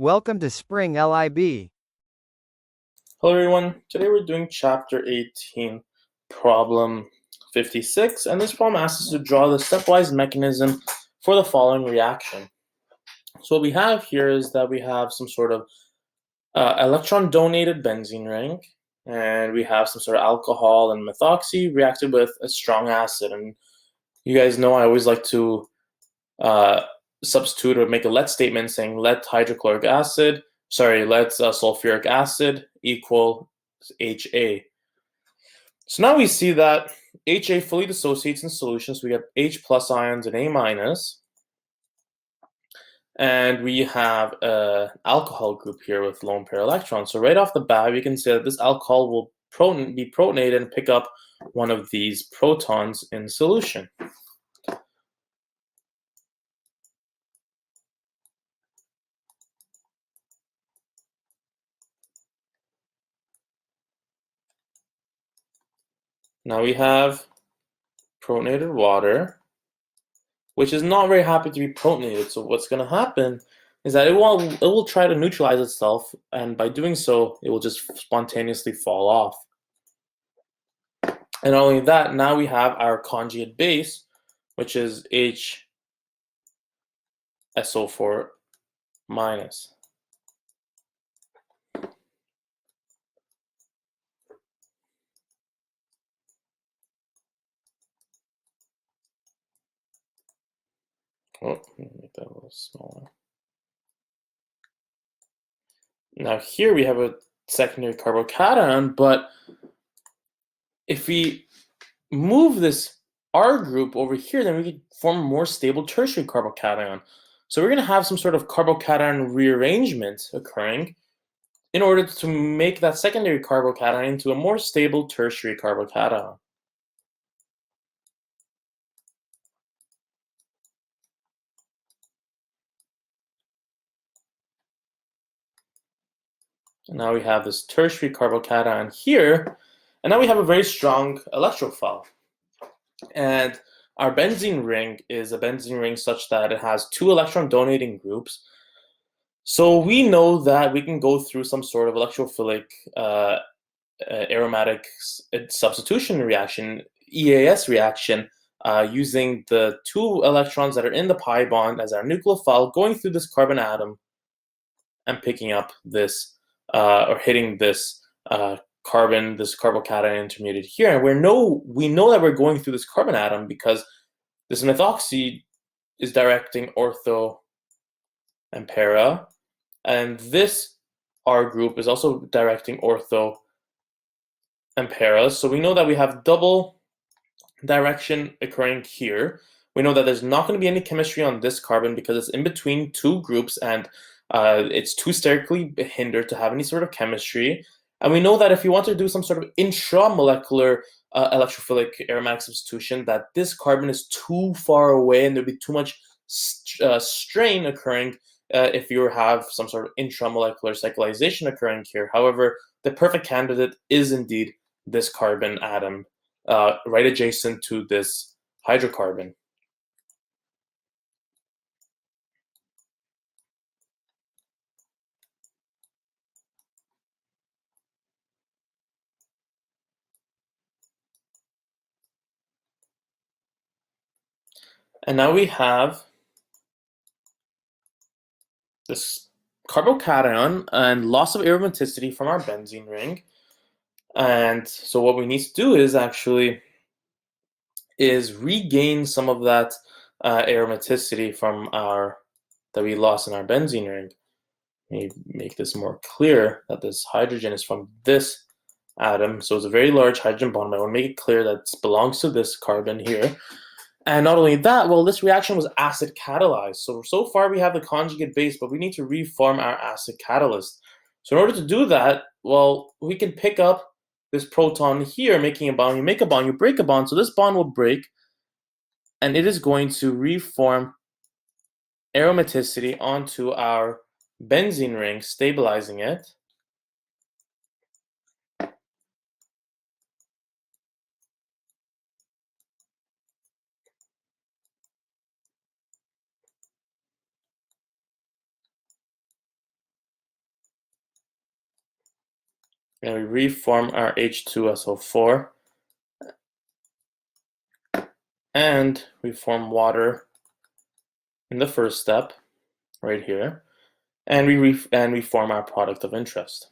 Welcome to Spring LIB. Hello everyone, today we're doing chapter 18, problem 56, and this problem asks us to draw the stepwise mechanism for the following reaction. So what we have here is that we have some sort of electron-donated benzene ring, and we have some sort of alcohol and methoxy reacted with a strong acid. And you guys know I always like to substitute or make a let statement saying let sulfuric acid equal HA. So now we see that HA fully dissociates in solution, so we have H plus ions and A minus. And we have an alcohol group here with lone pair electrons. So right off the bat, we can say that this alcohol will be protonated and pick up one of these protons in solution. Now we have protonated water, which is not very happy to be protonated. So what's going to happen is that it will try to neutralize itself, and by doing so, it will just spontaneously fall off. And not only that, now we have our conjugate base, which is HSO4 minus. Oh, let me make that a little smaller. Now here we have a secondary carbocation, but if we move this R group over here, then we can form a more stable tertiary carbocation. So we're going to have some sort of carbocation rearrangement occurring in order to make that secondary carbocation into a more stable tertiary carbocation. And now we have this tertiary carbocation here, and now we have a very strong electrophile. And our benzene ring is a benzene ring such that it has two electron donating groups. So we know that we can go through some sort of electrophilic aromatic substitution reaction, EAS reaction, using the two electrons that are in the pi bond as our nucleophile, going through this carbon atom and picking up this or hitting this this carbocation intermediate here. And we know that we're going through this carbon atom because this methoxy is directing ortho and para, and this R group is also directing ortho and para. So we know that we have double direction occurring here. We know that there's not going to be any chemistry on this carbon because it's in between two groups, and it's too sterically hindered to have any sort of chemistry. And we know that if you want to do some sort of intramolecular electrophilic aromatic substitution, that this carbon is too far away and there'll be too much strain occurring if you have some sort of intramolecular cyclization occurring here. However, the perfect candidate is indeed this carbon atom right adjacent to this hydrocarbon. And now we have this carbocation and loss of aromaticity from our benzene ring. And so what we need to do is actually regain some of that aromaticity from that we lost in our benzene ring. Let me make this more clear that this hydrogen is from this atom. So it's a very large hydrogen bond. I want to make it clear that it belongs to this carbon here. And not only that, well, this reaction was acid catalyzed. So far we have the conjugate base, but we need to reform our acid catalyst. So in order to do that, well, we can pick up this proton here, making a bond. You make a bond, you break a bond, so this bond will break, and it is going to reform aromaticity onto our benzene ring, stabilizing it. And we reform our H2SO4. And we form water in the first step, right here. And we form our product of interest.